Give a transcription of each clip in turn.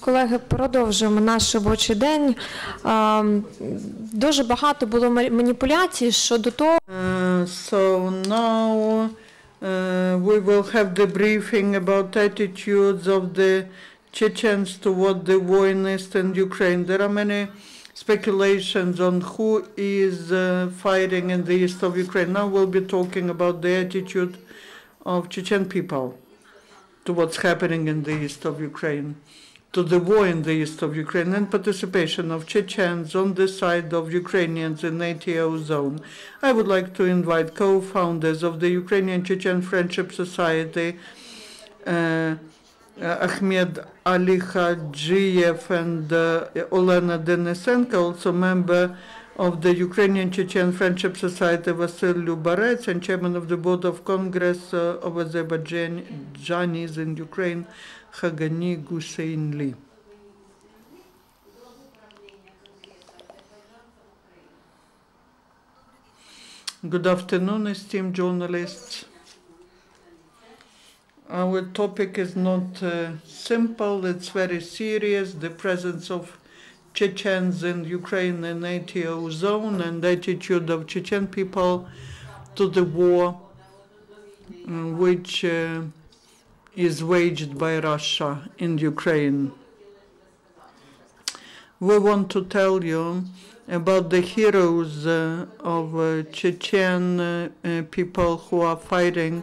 Колеги, продовжуємо наш робочий день. Дуже багато було маніпуляцій щодо того. So now we will have the briefing about attitudes of the Chechens toward the war in eastern Ukraine. There are many speculations on who is fighting in the east of Ukraine. Now we'll be talking about the attitude of Chechen people to what's happening in the east of Ukraine, to the war in the east of Ukraine, and participation of Chechens on the side of Ukrainians in ATO zone. I would like to invite co-founders of the Ukrainian-Chechen Friendship Society, Akhmed, Alikhadzhiev, and Elena Denysenko, also member of the Ukrainian-Chechen Friendship Society, Vasyl, Lyubarets, and chairman of the Board of Congress of Azerbaijanis in Ukraine, Hagani, Guseinli. Good afternoon, esteemed journalists. Our topic is not simple, it's very serious. The presence of Chechens in Ukraine and ATO zone and attitude of Chechen people to the war which is waged by Russia in Ukraine. We want to tell you about the heroes of Chechen people who are fighting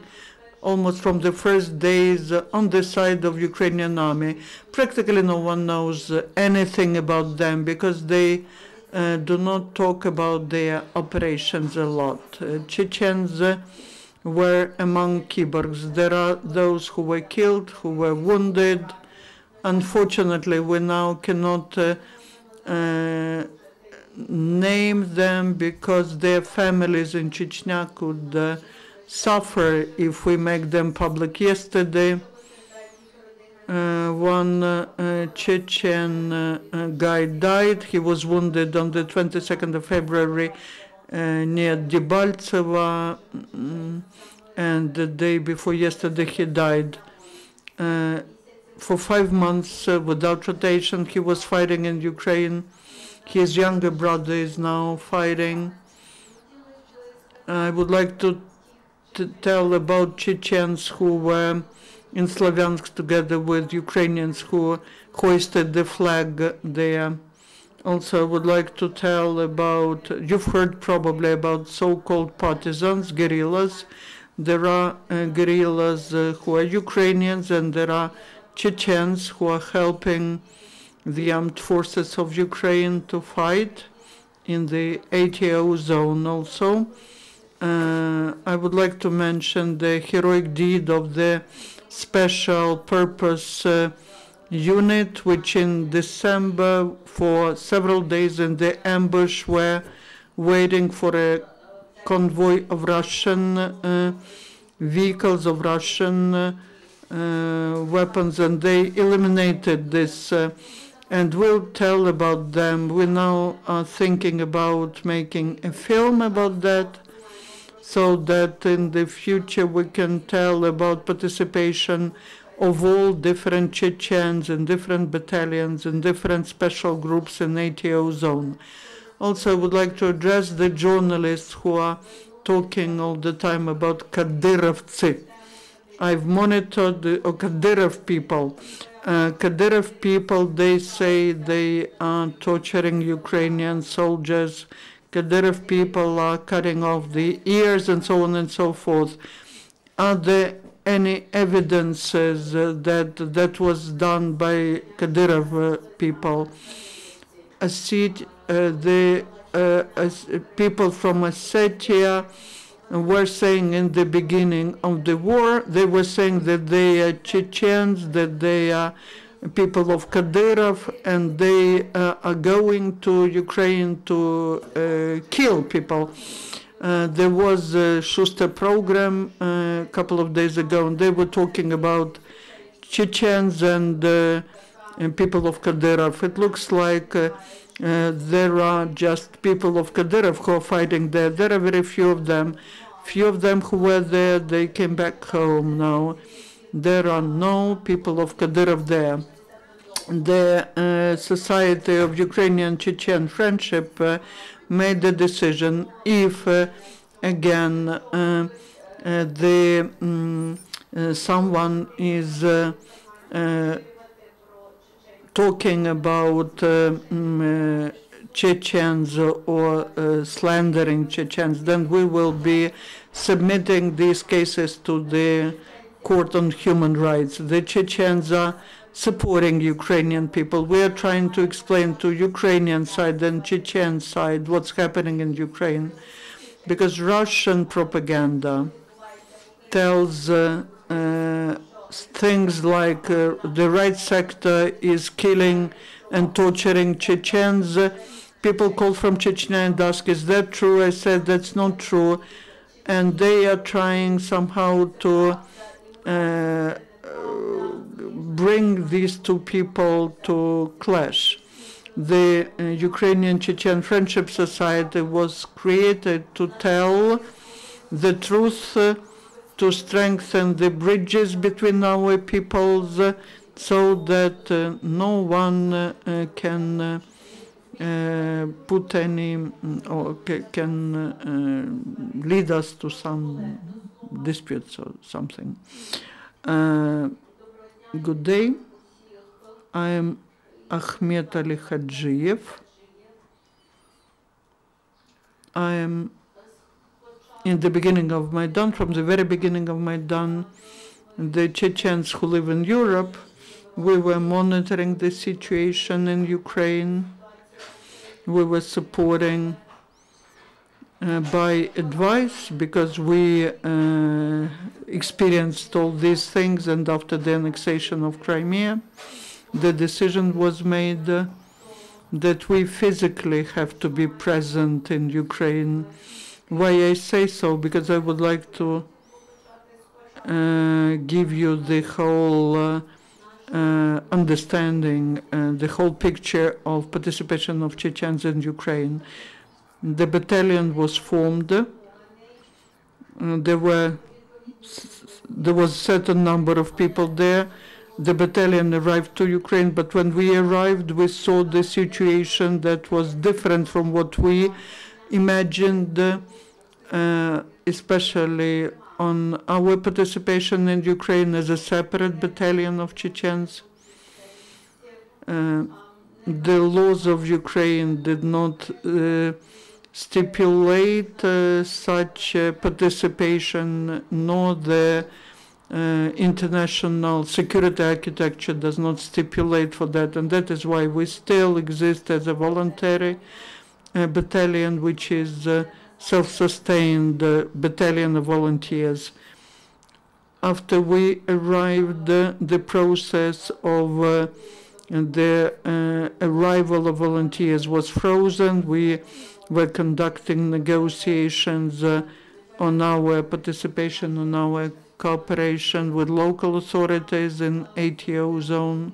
almost from the first days on the side of Ukrainian army. Practically no one knows anything about them because they do not talk about their operations a lot. Chechens were among keyboards. There are those who were killed, who were wounded. Unfortunately, we now cannot name them because their families in Chechnya could suffer if we make them public. Yesterday, one Chechen guy died. He was wounded on the 22nd of February near Debaltseva, and the day before yesterday he died. For 5 months without rotation, he was fighting in Ukraine. His younger brother is now fighting. I would like to tell about Chechens who were in Slavyansk together with Ukrainians who hoisted the flag there. Also, I would like to tell about, you've heard probably about so-called partisans, guerrillas. There are guerrillas who are Ukrainians, and there are Chechens who are helping the armed forces of Ukraine to fight in the ATO zone also. I would like to mention the heroic deed of the Special Purpose Unit, which in December for several days in the ambush were waiting for a convoy of Russian vehicles, of Russian weapons, and they eliminated this. And we'll tell about them. We now are thinking about making a film about that, so that in the future we can tell about participation of all different Chechens in different battalions and different special groups in ATO zone. Also, I would like to address the journalists who are talking all the time about Kadyrovtsi. I've monitored the Kadyrov people. Kadyrov people, they say they are torturing Ukrainian soldiers. Kadyrov people are cutting off the ears and so on and so forth. Are there any evidences that that was done by Kadyrov people? The people from Ossetia were saying in the beginning of the war, they were saying that they are Chechens, that they are people of Kadyrov, and they are going to Ukraine to kill people. There was a Schuster program a couple of days ago, and they were talking about Chechens and people of Kadyrov. It looks like there are just people of Kadyrov who are fighting there. There are very few of them. Few of them who were there, they came back home now. There are no people of Kadyrov there. the Society of Ukrainian-Chechen Friendship made the decision if again someone is talking about Chechens or slandering Chechens, then we will be submitting these cases to the Court on Human Rights. The Chechens are supporting Ukrainian people. We are trying to explain to Ukrainian side and Chechen side what's happening in Ukraine, because Russian propaganda tells things like the right sector is killing and torturing Chechens. People call from Chechnya and ask, is that true? I said, that's not true. And they are trying somehow to bring these two people to clash. The Ukrainian-Chechen Friendship Society was created to tell the truth, to strengthen the bridges between our peoples, so that no one can put any or can lead us to some disputes or something. Good day. I am Akhmed Alikhadzhiev. I am in the beginning of Maidan, from the very beginning of Maidan, the Chechens who live in Europe, we were monitoring the situation in Ukraine. We were supporting by advice, because we experienced all these things, and after the annexation of Crimea, the decision was made that we physically have to be present in Ukraine. Why I say so? Because I would like to give you the whole understanding, the whole picture of participation of Chechens in Ukraine. The battalion was formed. There was a certain number of people there. The battalion arrived to Ukraine, but when we arrived, we saw the situation that was different from what we imagined, especially on our participation in Ukraine as a separate battalion of Chechens. The laws of Ukraine did not stipulate such participation, nor the international security architecture does not stipulate for that, and that is why we still exist as a voluntary battalion, which is self-sustained battalion of volunteers. After we arrived, the process of the arrival of volunteers was frozen. We were conducting negotiations on our participation, on our cooperation with local authorities in ATO zone.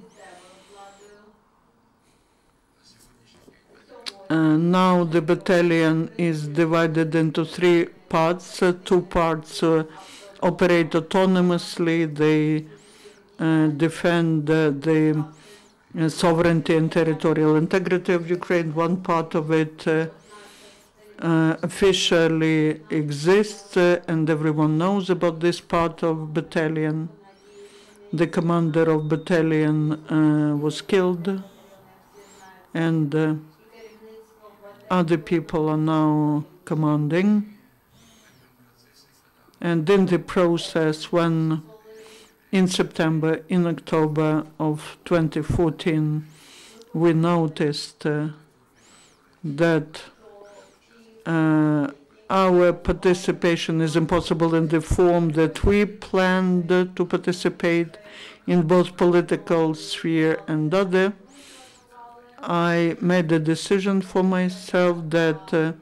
Now the battalion is divided into three parts. Two parts operate autonomously. They defend the sovereignty and territorial integrity of Ukraine. One part of it officially exists, and everyone knows about this part of battalion. The commander of battalion was killed, and other people are now commanding. And in the process, when in September, in October of 2014, we noticed that our participation is impossible in the form that we planned to participate in both political sphere and other. I made a decision for myself that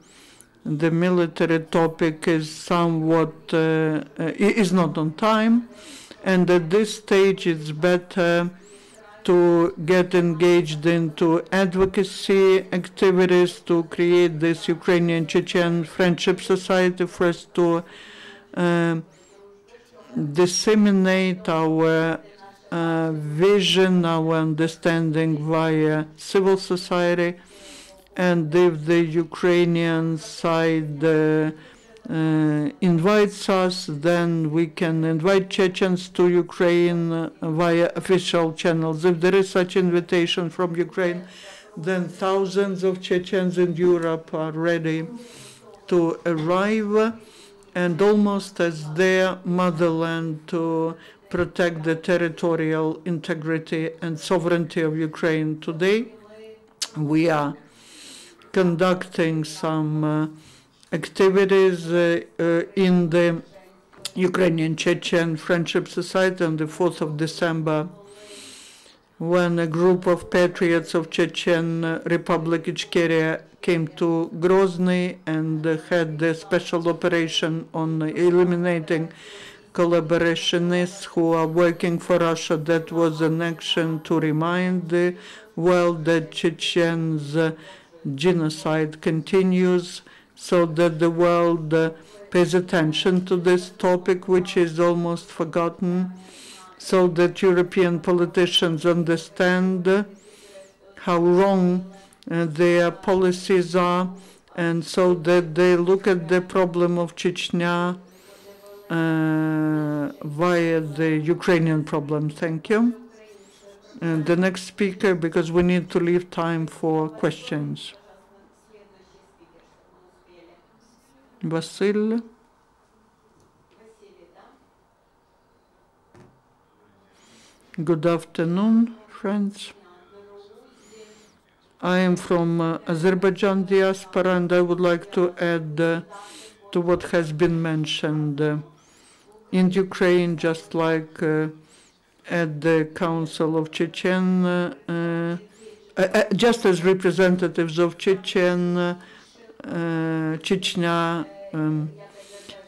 the military topic is somewhat is not on time, and at this stage it's better to get engaged into advocacy activities to create this Ukrainian-Chechen Friendship Society, for us to disseminate our vision, our understanding via civil society, and if the Ukrainian side invites us, then we can invite Chechens to Ukraine via official channels. If there is such invitation from Ukraine, then thousands of Chechens in Europe are ready to arrive, and almost as their motherland, to protect the territorial integrity and sovereignty of Ukraine. Today, we are conducting some activities in the Ukrainian-Chechen Friendship Society on the 4th of December, when a group of patriots of Chechen Republic Ichkeria came to Grozny and had a special operation on eliminating collaborationists who are working for Russia. That was an action to remind the world that Chechens genocide continues, so that the world pays attention to this topic, which is almost forgotten, so that European politicians understand how wrong their policies are, and so that they look at the problem of Chechnya via the Ukrainian problem. Thank you. And the next speaker, because we need to leave time for questions. Vasyl. Good afternoon, friends. I am from Azerbaijan diaspora, and I would like to add to what has been mentioned. In Ukraine, just like at the Council of Chechen, just as representatives of Chechnya,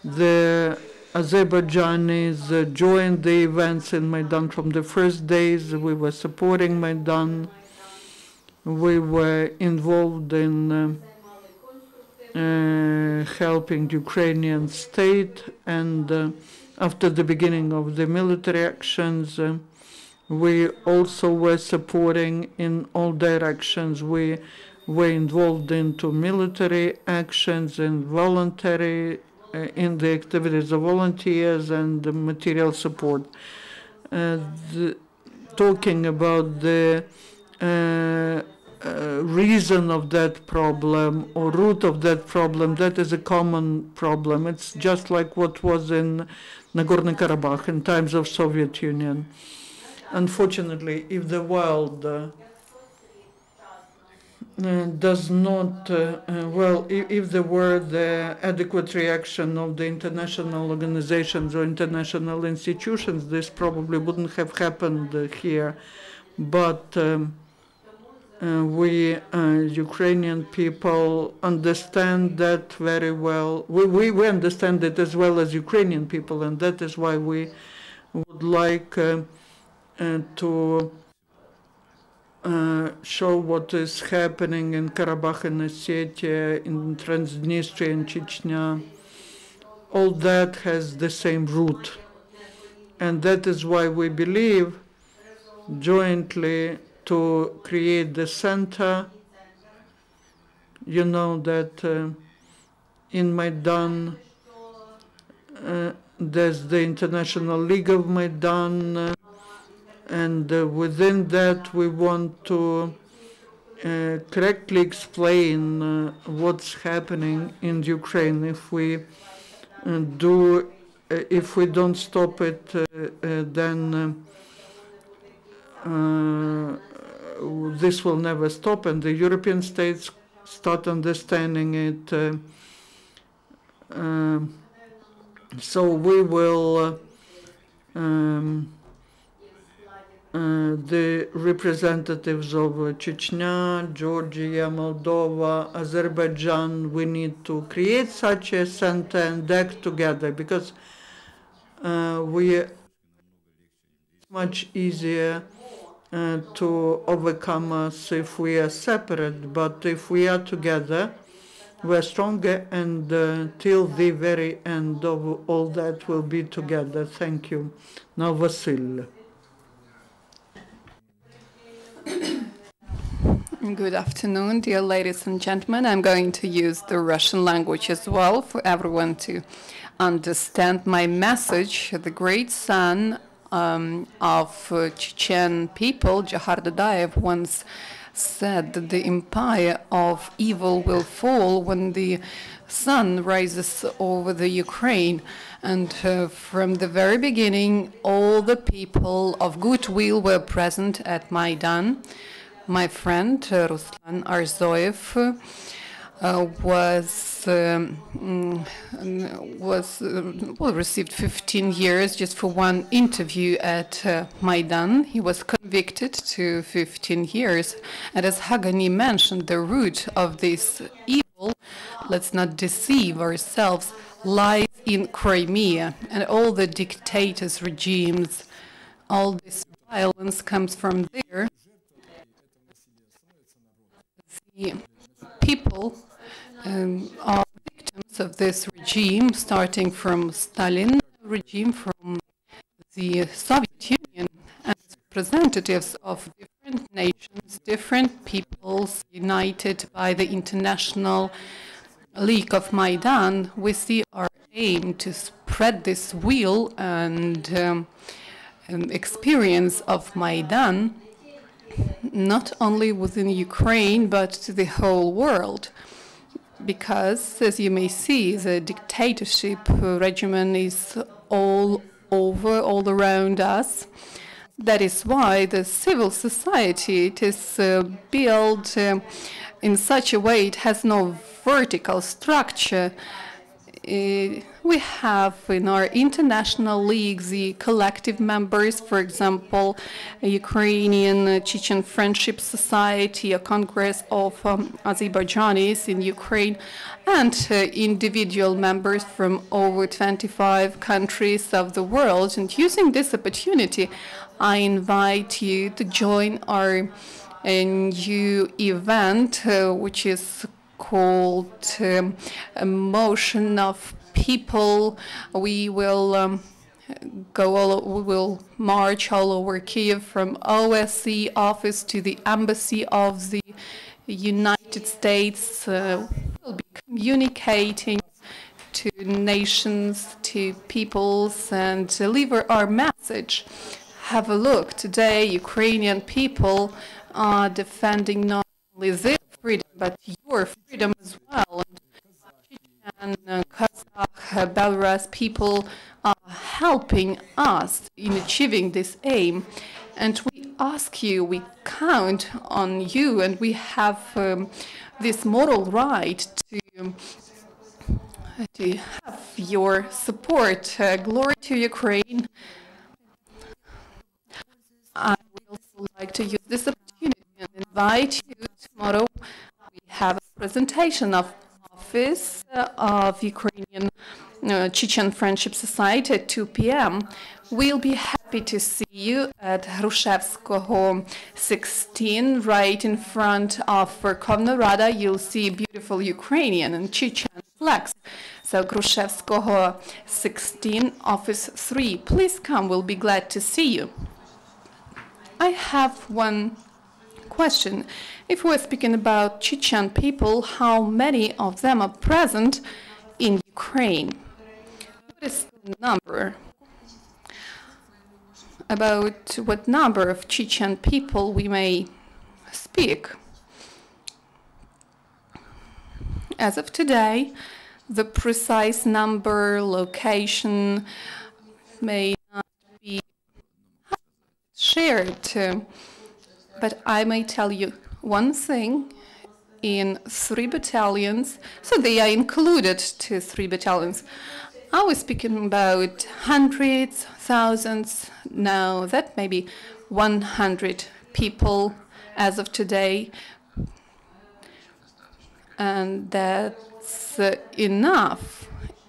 the Azerbaijanis joined the events in Maidan from the first days. We were supporting Maidan. We were involved in helping the Ukrainian state, and after the beginning of the military actions, we also were supporting in all directions. We were involved into military actions and voluntary in the activities of volunteers and the material support. Talking about the reason of that problem or root of that problem, that is a common problem. It's just like what was in Nagorno-Karabakh in times of Soviet Union. Unfortunately, if the world does not, if there were the adequate reaction of the international organizations or international institutions, this probably wouldn't have happened here. But we, Ukrainian people, understand that very well. We understand it as well as Ukrainian people, and that is why we would like to show what is happening in Karabakh and Ossetia, in Transnistria and Chechnya. All that has the same root. And that is why we believe jointly to create the center. You know that in Maidan, there's the International League of Maidan, and within that we want to correctly explain what's happening in Ukraine. If we don't stop it, then this will never stop, and the European states start understanding it. So we will, the representatives of Chechnya, Georgia, Moldova, Azerbaijan, we need to create such a center and act together, because it's much easier to overcome us if we are separate, but if we are together, we're stronger, and till the very end of all that will be together. Thank you. Now, Vasyl. Good afternoon, dear ladies and gentlemen. I'm going to use the Russian language as well for everyone to understand my message. The great son of Chechen people, Jahar Dadayev, once said that the empire of evil will fall when the sun rises over the Ukraine. And from the very beginning, all the people of goodwill were present at Maidan. My friend Ruslan Arzoyev received 15 years just for one interview at Maidan. He was convicted to 15 years. And as Hagani mentioned, the root of this evil, let's not deceive ourselves, lies in Crimea. And all the dictators' regimes, all this violence comes from there. The people are victims of this regime, starting from Stalin regime, from the Soviet Union, as representatives of different nations, different peoples, united by the International League of Maidan. We see our aim to spread this will and experience of Maidan not only within Ukraine, but to the whole world. Because, as you may see, the dictatorship regimen is all over, all around us. That is why the civil society, it is built in such a way, it has no vertical structure. We have in our international leagues the collective members, for example, a Ukrainian-Chechen Friendship Society, a Congress of Azerbaijanis in Ukraine, and individual members from over 25 countries of the world. And using this opportunity, I invite you to join our new event, which is called Motion of People. We will we will march all over Kiev from OSCE office to the embassy of the United States. We'll be communicating to nations, to peoples, and deliver our message. Have a look. Today, Ukrainian people are defending not only their freedom, but your freedom as well. And Kazakh, Belarus people are helping us in achieving this aim. And we ask you, we count on you, and we have this moral right to have your support. Glory to Ukraine. I would also like to use this opportunity and invite you tomorrow. We have a presentation of office of Ukrainian-Chechen Friendship Society at 2 p.m. We'll be happy to see you at Hrushevskoho 16, right in front of Verkhovna Rada. You'll see beautiful Ukrainian and Chechen flags. So Hrushevskoho 16, office 3. Please come, we'll be glad to see you. I have one question. If we're speaking about Chechen people, how many of them are present in Ukraine? What is the number? About what number of Chechen people we may speak? As of today, the precise number, location may not be shared, but I may tell you one thing. In 3 battalions, so they are included to 3 battalions. I was speaking about hundreds, thousands. Now that may be 100 people as of today, and that's enough.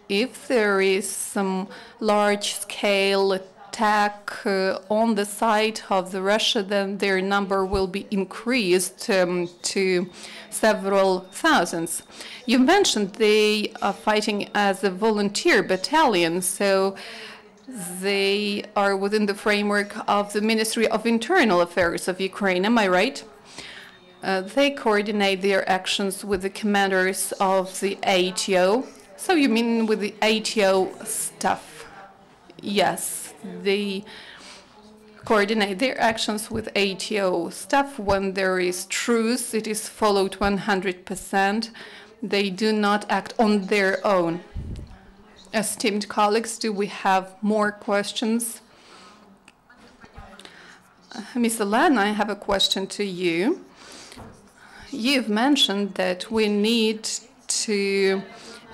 If there is some large-scale attack on the side of the Russia, then their number will be increased to several thousands. You mentioned they are fighting as a volunteer battalion, so they are within the framework of the Ministry of Internal Affairs of Ukraine. Am I right? they coordinate their actions with the commanders of the ATO. So you mean with the ATO staff? Yes, they coordinate their actions with ATO staff. When there is truce, it is followed 100%. They do not act on their own. Esteemed colleagues, do we have more questions? Ms. Elena, I have a question to you. You've mentioned that we need to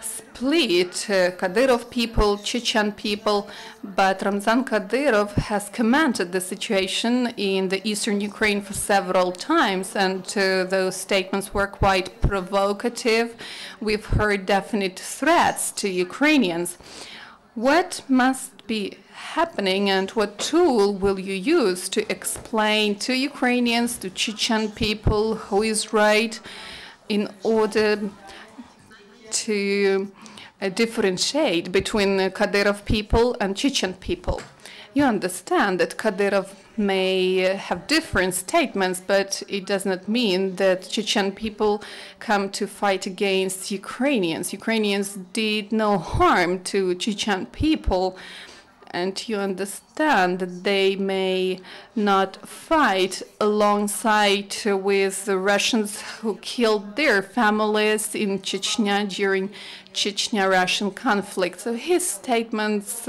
split Kadyrov people, Chechen people, but Ramzan Kadyrov has commented the situation in the eastern Ukraine for several times, and those statements were quite provocative. We've heard definite threats to Ukrainians. What must be happening, and what tool will you use to explain to Ukrainians, to Chechen people, who is right, in order to differentiate between Kadyrov people and Chechen people? You understand that Kadyrov may have different statements, but it does not mean that Chechen people come to fight against Ukrainians. Ukrainians did no harm to Chechen people, and you understand that they may not fight alongside with the Russians who killed their families in Chechnya during Chechnya-Russian conflict. So his statements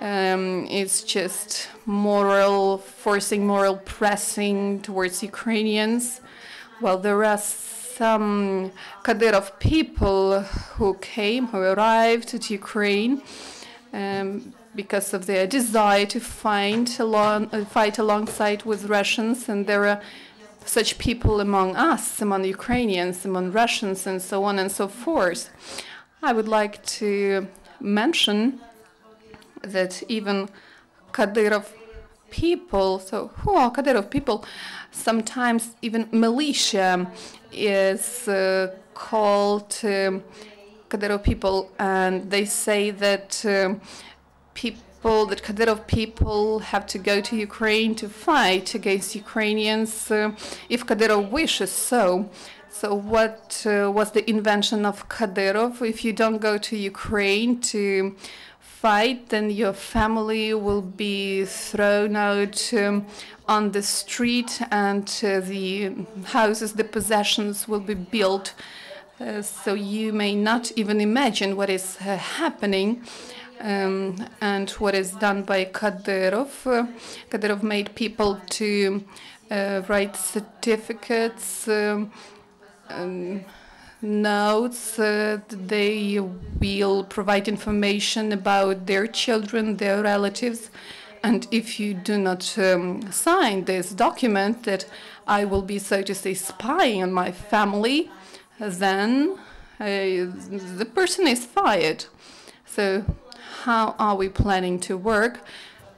is just forcing moral pressing towards Ukrainians. Well, there are some Kadyrov people who arrived at Ukraine because of their desire to fight alongside with Russians, and there are such people among us, among Ukrainians, among Russians, and so on and so forth. I would like to mention that even Kadyrov people, so who are Kadyrov people? Sometimes even militia is called Kadyrov people, and they say that Kadyrov people have to go to Ukraine to fight against Ukrainians if Kadyrov wishes so. So what was the invention of Kadyrov? If you don't go to Ukraine to fight, then your family will be thrown out on the street, and the houses, the possessions will be built. So you may not even imagine what is happening. And what is done by Kadyrov. Kadyrov made people to write certificates, notes. They will provide information about their children, their relatives. And if you do not sign this document that I will be, so to say, spying on my family, then the person is fired. So how are we planning to work?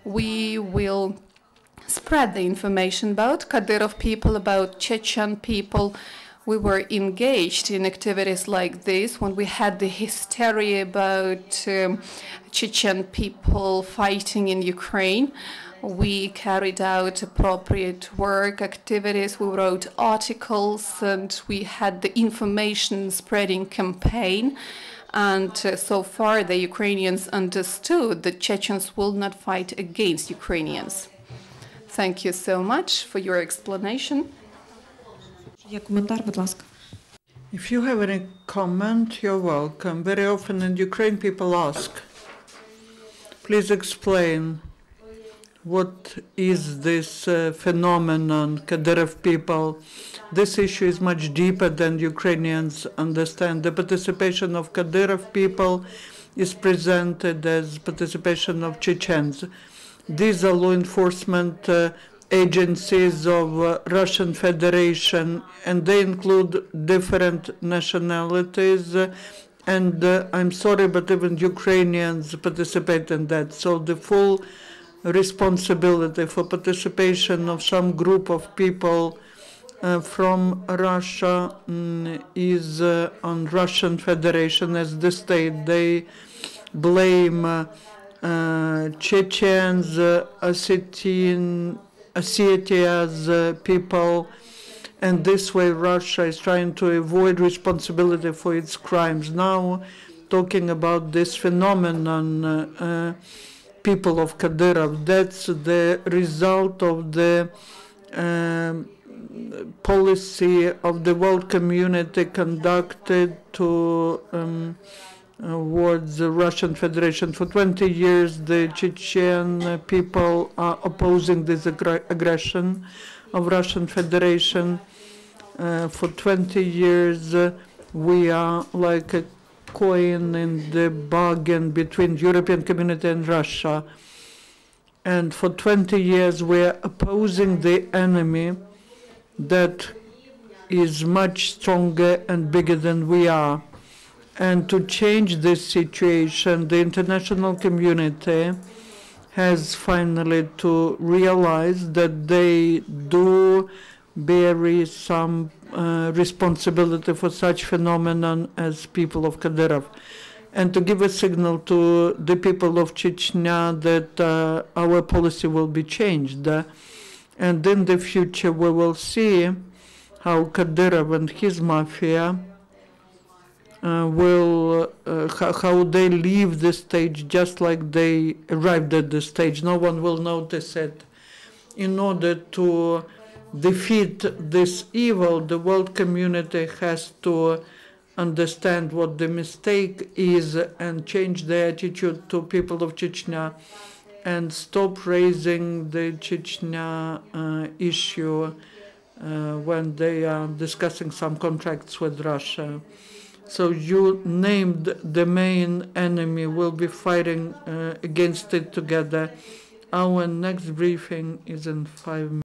We will spread the information about Kadyrov people, about Chechen people. We were engaged in activities like this when we had the hysteria about Chechen people fighting in Ukraine. We carried out appropriate work activities. We wrote articles, and we had the information spreading campaign. And so far, the Ukrainians understood that Chechens will not fight against Ukrainians. Thank you so much for your explanation. If you have any comment, you're welcome. Very often in Ukraine, people ask, please explain what is this phenomenon, Kadyrov people. This issue is much deeper than Ukrainians understand. The participation of Kadyrov people is presented as participation of Chechens. These are law enforcement agencies of Russian Federation, and they include different nationalities. And I'm sorry, but even Ukrainians participate in that. So the full responsibility for participation of some group of people from Russia is on Russian Federation as the state. They blame Chechens, Ossetia's people, And this way Russia is trying to avoid responsibility for its crimes. Now, talking about this phenomenon, people of Kadyrov, that's the result of the policy of the world community conducted towards the Russian Federation. For 20 years, the Chechen people are opposing this aggression of Russian Federation. For 20 years, we are like a coin in the bargain between European community and Russia. And for 20 years, we are opposing the enemy that is much stronger and bigger than we are. And to change this situation, the international community has finally to realize that they do bear some responsibility for such phenomenon as people of Kadyrov, and to give a signal to the people of Chechnya that our policy will be changed. And in the future, we will see how Kadyrov and his mafia how they leave the stage just like they arrived at the stage. No one will notice it. In order to defeat this evil, the world community has to understand what the mistake is and change their attitude to people of Chechnya and stop raising the Chechnya issue when they are discussing some contracts with Russia. So you named the main enemy. We'll be fighting against it together. Our next briefing is in 5 minutes.